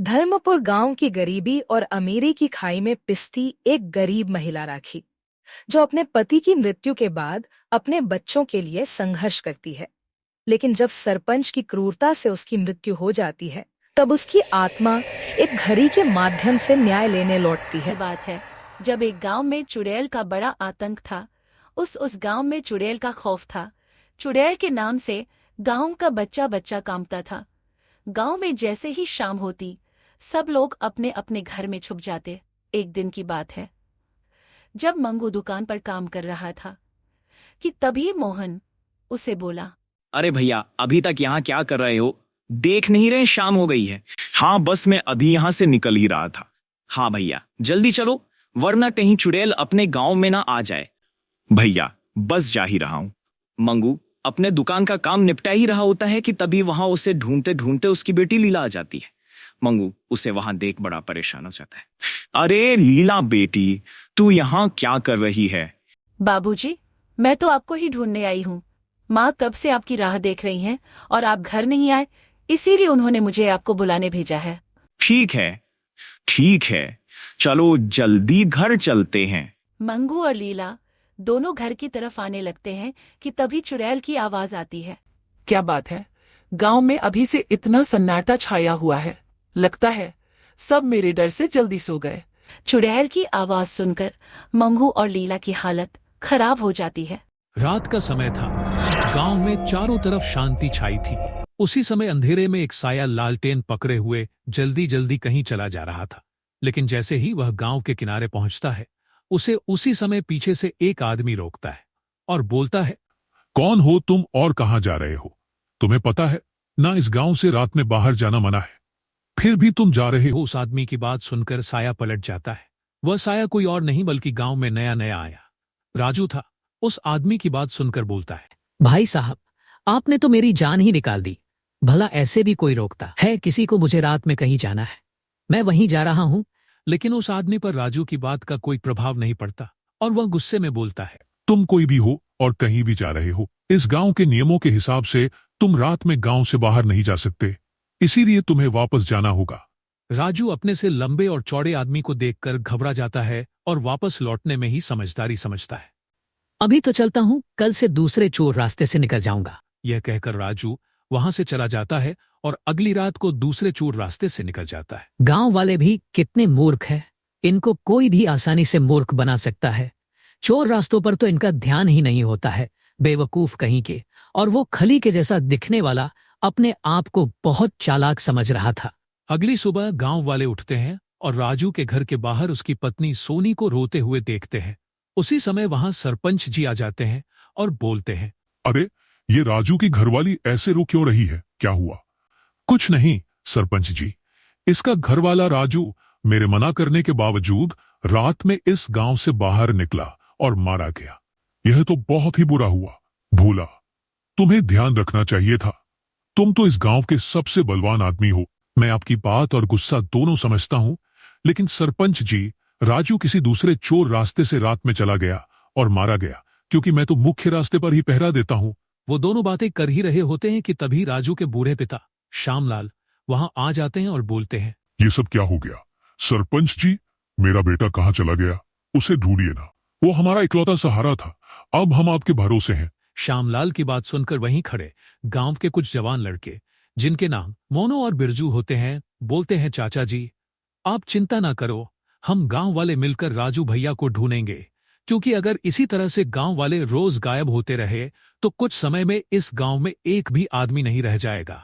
धर्मपुर गांव की गरीबी और अमीरी की खाई में पिसती एक गरीब महिला राखी, जो अपने पति की मृत्यु के बाद अपने बच्चों के लिए संघर्ष करती है। लेकिन जब सरपंच की क्रूरता से उसकी मृत्यु हो जाती है, तब उसकी आत्मा एक घड़ी के माध्यम से न्याय लेने लौटती है। बात है जब एक गांव में चुड़ैल का बड़ा आतंक था। उस गांव में चुड़ैल का खौफ था। चुड़ैल के नाम से गांव का बच्चा बच्चा कांपता था। गांव में जैसे ही शाम होती, सब लोग अपने अपने घर में छुप जाते। एक दिन की बात है, जब मंगू दुकान पर काम कर रहा था कि तभी मोहन उसे बोला, अरे भैया, अभी तक यहाँ क्या कर रहे हो? देख नहीं रहे शाम हो गई है। हाँ, बस मैं अभी यहाँ से निकल ही रहा था। हाँ भैया, जल्दी चलो, वरना कहीं चुड़ैल अपने गांव में ना आ जाए। भैया, बस जा ही रहा हूँ। मंगू अपने दुकान का काम निपटा ही रहा होता है कि तभी वहां उसे ढूंढते ढूंढते उसकी बेटी लीला आ जाती है। मंगू उसे वहां देख बड़ा परेशान हो जाता है। अरे लीला बेटी, तू यहाँ क्या कर रही है? बाबूजी, मैं तो आपको ही ढूंढने आई हूँ। माँ कब से आपकी राह देख रही हैं और आप घर नहीं आए, इसीलिए उन्होंने मुझे आपको बुलाने भेजा है। ठीक है, ठीक है, चलो जल्दी घर चलते हैं। मंगू और लीला दोनों घर की तरफ आने लगते हैं कि तभी चुड़ैल की आवाज आती है। क्या बात है, गांव में अभी से इतना सन्नाटा छाया हुआ है। लगता है सब मेरे डर से जल्दी सो गए। चुड़ैल की आवाज सुनकर मंगू और लीला की हालत खराब हो जाती है। रात का समय था। गांव में चारों तरफ शांति छाई थी। उसी समय अंधेरे में एक साया लालटेन पकड़े हुए जल्दी जल्दी कहीं चला जा रहा था। लेकिन जैसे ही वह गांव के किनारे पहुंचता है, उसे उसी समय पीछे से एक आदमी रोकता है और बोलता है, कौन हो तुम और कहां जा रहे हो? तुम्हें पता है ना, इस गांव से रात में बाहर जाना मना है, फिर भी तुम जा रहे हो। उस आदमी की बात सुनकर साया पलट जाता है। वह साया कोई और नहीं बल्कि गांव में नया नया आया राजू था। उस आदमी की बात सुनकर बोलता है, भाई साहब, आपने तो मेरी जान ही निकाल दी। भला ऐसे भी कोई रोकता है किसी को? मुझे रात में कहीं जाना है, मैं वहीं जा रहा हूँ। लेकिन उस आदमी पर राजू की बात का कोई प्रभाव नहीं पड़ता और वह गुस्से में बोलता है, तुम कोई भी हो और कहीं भी जा रहे हो, इस गांव के नियमों के हिसाब से तुम रात में गांव से बाहर नहीं जा सकते, इसीलिए तुम्हें वापस जाना होगा। राजू अपने से लंबे और चौड़े आदमी को देखकर घबरा जाता है और वापस लौटने में ही समझदारी समझता है। अभी तो चलता हूँ, कल से दूसरे चोर रास्ते से निकल जाऊंगा। यह कहकर राजू वहां से चला जाता है और अगली रात को दूसरे चोर रास्ते से निकल जाता है। गांव वाले भी कितने मूर्ख हैं, इनको कोई भी आसानी से मूर्ख बना सकता है। चोर रास्तों पर तो इनका ध्यान ही नहीं होता है, बेवकूफ कहीं के। और वो खली के जैसा दिखने वाला अपने आप को बहुत चालाक समझ रहा था। अगली सुबह गांव वाले उठते हैं और राजू के घर के बाहर उसकी पत्नी सोनी को रोते हुए देखते हैं। उसी समय वहां सरपंच जी आ जाते हैं और बोलते हैं, अरे ये राजू की घरवाली ऐसे रो क्यों रही है, क्या हुआ? कुछ नहीं सरपंच जी, इसका घरवाला राजू मेरे मना करने के बावजूद रात में इस गांव से बाहर निकला और मारा गया। यह तो बहुत ही बुरा हुआ। भूला, तुम्हें ध्यान रखना चाहिए था। तुम तो इस गांव के सबसे बलवान आदमी हो। मैं आपकी बात और गुस्सा दोनों समझता हूं, लेकिन सरपंच जी, राजू किसी दूसरे चोर रास्ते से रात में चला गया और मारा गया, क्योंकि मैं तो मुख्य रास्ते पर ही पहरा देता हूं। वो दोनों बातें कर ही रहे होते हैं कि तभी राजू के बूढ़े पिता श्यामलाल वहां आ जाते हैं और बोलते हैं, ये सब क्या हो गया? सरपंच जी, मेरा बेटा कहाँ चला गया? उसे ढूंढिए ना, वो हमारा इकलौता सहारा था। अब हम आपके भरोसे हैं। श्यामलाल की बात सुनकर वहीं खड़े गांव के कुछ जवान लड़के, जिनके नाम मोनू और बिरजू होते हैं, बोलते हैं, चाचा जी, आप चिंता ना करो, हम गांव वाले मिलकर राजू भैया को ढूंढेंगे। क्योंकि अगर इसी तरह से गांव वाले रोज गायब होते रहे तो कुछ समय में इस गांव में एक भी आदमी नहीं रह जाएगा।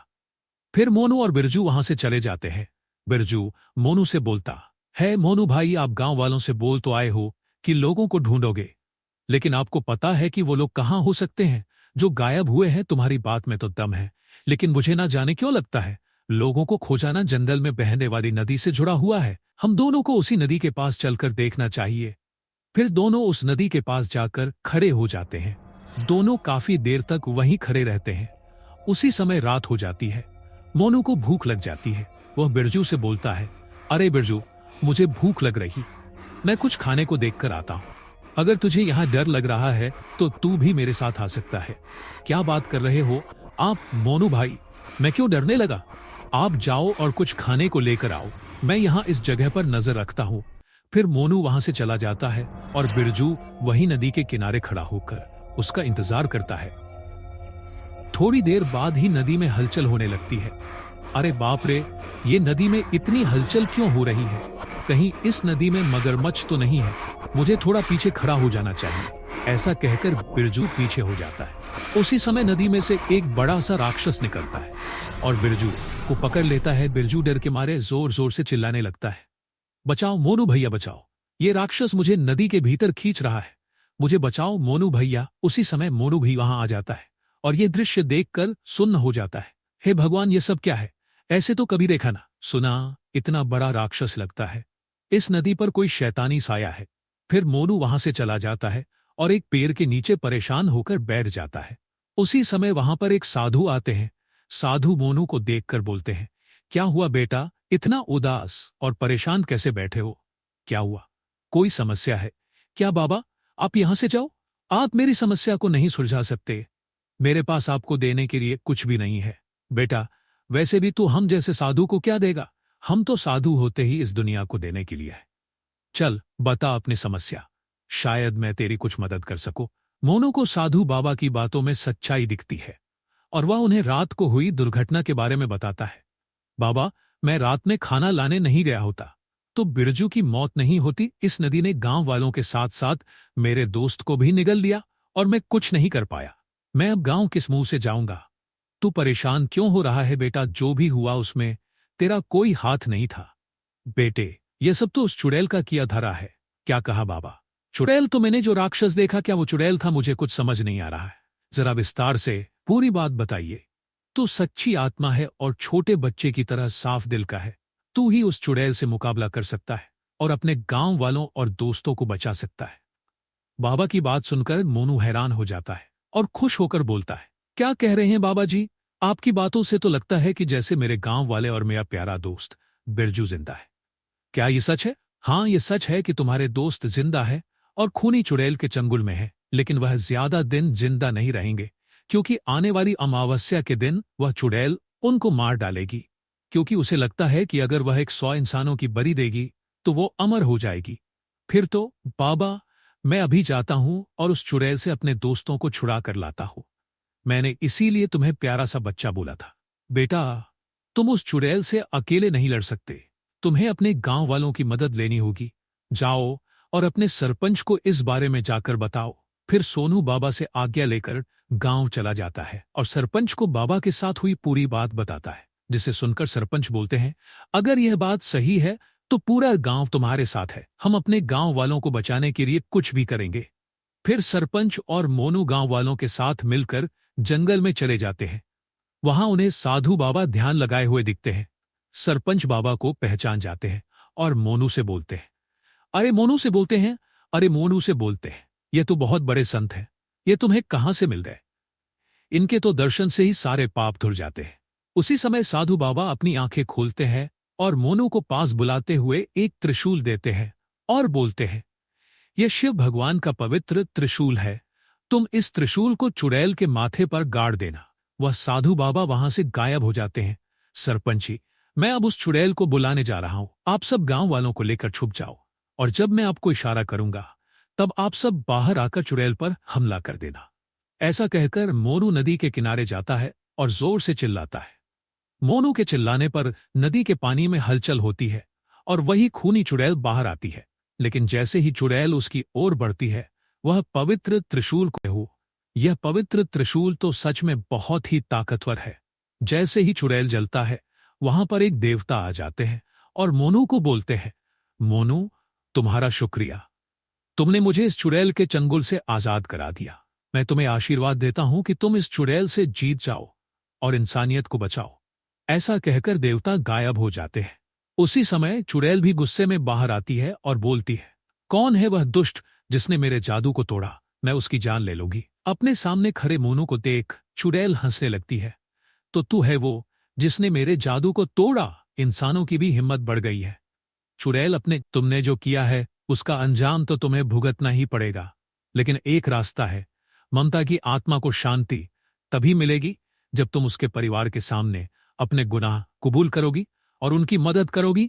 फिर मोनू और बिरजू वहां से चले जाते हैं। बिरजू मोनू से बोलता है, मोनू भाई, आप गांव वालों से बोल तो आए हो कि लोगों को ढूंढोगे, लेकिन आपको पता है कि वो लोग कहाँ हो सकते हैं जो गायब हुए हैं? तुम्हारी बात में तो दम है, लेकिन मुझे ना जाने क्यों लगता है लोगों को खोजाना जंगल में बहने वाली नदी से जुड़ा हुआ है। हम दोनों को उसी नदी के पास चलकर देखना चाहिए। फिर दोनों उस नदी के पास जाकर खड़े हो जाते हैं। दोनों काफी देर तक वहीं खड़े रहते हैं। उसी समय रात हो जाती है। मोनू को भूख लग जाती है। वह बिरजू से बोलता है, अरे बिरजू, मुझे भूख लग रही, मैं कुछ खाने को देखकर आता हूँ। अगर तुझे यहाँ डर लग रहा है तो तू भी मेरे साथ आ सकता है। क्या बात कर रहे हो आप मोनू भाई, मैं क्यों डरने लगा? आप जाओ और कुछ खाने को लेकर आओ, मैं यहाँ इस जगह पर नजर रखता हूँ। फिर मोनू वहां से चला जाता है और बिरजू वही नदी के किनारे खड़ा होकर उसका इंतजार करता है। थोड़ी देर बाद ही नदी में हलचल होने लगती है। अरे बाप रे, ये नदी में इतनी हलचल क्यों हो रही है? कहीं इस नदी में मगरमच्छ तो नहीं है? मुझे थोड़ा पीछे खड़ा हो जाना चाहिए। ऐसा कहकर बिरजू पीछे हो जाता है। उसी समय नदी में से एक बड़ा सा राक्षस निकलता है और बिरजू को पकड़ लेता है। बिरजू डर के मारे जोर जोर से चिल्लाने लगता है, बचाओ मोनू भैया बचाओ, ये राक्षस मुझे नदी के भीतर खींच रहा है, मुझे बचाओ मोनू भैया। उसी समय मोनू भी वहां आ जाता है और ये दृश्य देखकर सुन्न हो जाता है। हे भगवान, ये सब क्या है? ऐसे तो कभी देखा ना सुना, इतना बड़ा राक्षस लगता है। इस नदी पर कोई शैतानी साया है। फिर मोनू वहां से चला जाता है और एक पेड़ के नीचे परेशान होकर बैठ जाता है। उसी समय वहां पर एक साधु आते हैं। साधु मोनू को देखकर बोलते हैं, क्या हुआ बेटा, इतना उदास और परेशान कैसे बैठे हो? क्या हुआ, कोई समस्या है क्या? बाबा आप यहां से जाओ, आप मेरी समस्या को नहीं सुलझा सकते। मेरे पास आपको देने के लिए कुछ भी नहीं है। बेटा वैसे भी तू हम जैसे साधु को क्या देगा? हम तो साधु होते ही इस दुनिया को देने के लिए है। चल बता अपनी समस्या, शायद मैं तेरी कुछ मदद कर सकूं। मोनू को साधु बाबा की बातों में सच्चाई दिखती है और वह उन्हें रात को हुई दुर्घटना के बारे में बताता है। बाबा मैं रात में खाना लाने नहीं गया होता तो बिरजू की मौत नहीं होती। इस नदी ने गांव वालों के साथ साथ मेरे दोस्त को भी निगल लिया और मैं कुछ नहीं कर पाया। मैं अब गांव किस मुंह से जाऊंगा? तू परेशान क्यों हो रहा है बेटा? जो भी हुआ उसमें तेरा कोई हाथ नहीं था। बेटे ये सब तो उस चुड़ैल का किया धरा है। क्या कहा बाबा? चुड़ैल तो मैंने जो राक्षस देखा, क्या वो चुड़ैल था? मुझे कुछ समझ नहीं आ रहा है, जरा विस्तार से पूरी बात बताइए। तू सच्ची आत्मा है और छोटे बच्चे की तरह साफ दिल का है। तू ही उस चुड़ैल से मुकाबला कर सकता है और अपने गांव वालों और दोस्तों को बचा सकता है। बाबा की बात सुनकर मोनू हैरान हो जाता है और खुश होकर बोलता है, क्या कह रहे हैं बाबा जी? आपकी बातों से तो लगता है कि जैसे मेरे गांव वाले और मेरा प्यारा दोस्त बिरजू जिंदा है। क्या ये सच है? हाँ ये सच है कि तुम्हारे दोस्त जिंदा है और खूनी चुड़ैल के चंगुल में है, लेकिन वह ज्यादा दिन जिंदा नहीं रहेंगे क्योंकि आने वाली अमावस्या के दिन वह चुड़ैल उनको मार डालेगी, क्योंकि उसे लगता है कि अगर वह 100 इंसानों की बलि देगी तो वो अमर हो जाएगी। फिर तो बाबा मैं अभी जाता हूं और उस चुड़ैल से अपने दोस्तों को छुड़ा कर लाता हूं। मैंने इसीलिए तुम्हें प्यारा सा बच्चा बोला था। बेटा तुम उस चुड़ैल से अकेले नहीं लड़ सकते, तुम्हें अपने गांव वालों की मदद लेनी होगी। जाओ और अपने सरपंच को इस बारे में जाकर बताओ। फिर सोनू बाबा से आज्ञा लेकर गांव चला जाता है और सरपंच को बाबा के साथ हुई पूरी बात बताता है, जिसे सुनकर सरपंच बोलते हैं, अगर यह बात सही है तो पूरा गांव तुम्हारे साथ है। हम अपने गांव वालों को बचाने के लिए कुछ भी करेंगे। फिर सरपंच और मोनू गांव वालों के साथ मिलकर जंगल में चले जाते हैं। वहां उन्हें साधु बाबा ध्यान लगाए हुए दिखते हैं। सरपंच बाबा को पहचान जाते हैं और मोनू से बोलते हैं, अरे मोनू से बोलते हैं, अरे मोनू से बोलते हैं, ये तो बहुत बड़े संत हैं, ये तुम्हें कहां से मिल गए? इनके तो दर्शन से ही सारे पाप धुल जाते हैं। उसी समय साधु बाबा अपनी आंखें खोलते हैं और मोनू को पास बुलाते हुए एक त्रिशूल देते हैं और बोलते हैं, यह शिव भगवान का पवित्र त्रिशूल है, तुम इस त्रिशूल को चुड़ैल के माथे पर गाड़ देना। वह साधु बाबा वहां से गायब हो जाते हैं। सरपंची मैं अब उस चुड़ैल को बुलाने जा रहा हूं, आप सब गांव वालों को लेकर छुप जाओ और जब मैं आपको इशारा करूंगा तब आप सब बाहर आकर चुड़ैल पर हमला कर देना। ऐसा कहकर मोनू नदी के किनारे जाता है और जोर से चिल्लाता है। मोनू के चिल्लाने पर नदी के पानी में हलचल होती है और वही खूनी चुड़ैल बाहर आती है, लेकिन जैसे ही चुड़ैल उसकी ओर बढ़ती है वह पवित्र त्रिशूल को हो। यह पवित्र त्रिशूल तो सच में बहुत ही ताकतवर है। जैसे ही चुड़ैल जलता है वहां पर एक देवता आ जाते हैं और मोनू को बोलते हैं, मोनू तुम्हारा शुक्रिया, तुमने मुझे इस चुड़ैल के चंगुल से आजाद करा दिया। मैं तुम्हें आशीर्वाद देता हूं कि तुम इस चुड़ैल से जीत जाओ और इंसानियत को बचाओ। ऐसा कहकर देवता गायब हो जाते हैं। उसी समय चुड़ैल भी गुस्से में बाहर आती है और बोलती है, कौन है वह दुष्ट जिसने मेरे जादू को तोड़ा? मैं उसकी जान ले लूंगी। अपने सामने खड़े मोनू को देख चुड़ैल हंसने लगती है, तो तू है वो जिसने मेरे जादू को तोड़ा? इंसानों की भी हिम्मत बढ़ गई है। चुड़ैल अपने तुमने जो किया है उसका अंजाम तो तुम्हें भुगतना ही पड़ेगा, लेकिन एक रास्ता है, ममता की आत्मा को शांति तभी मिलेगी जब तुम उसके परिवार के सामने अपने गुनाह कबूल करोगी और उनकी मदद करोगी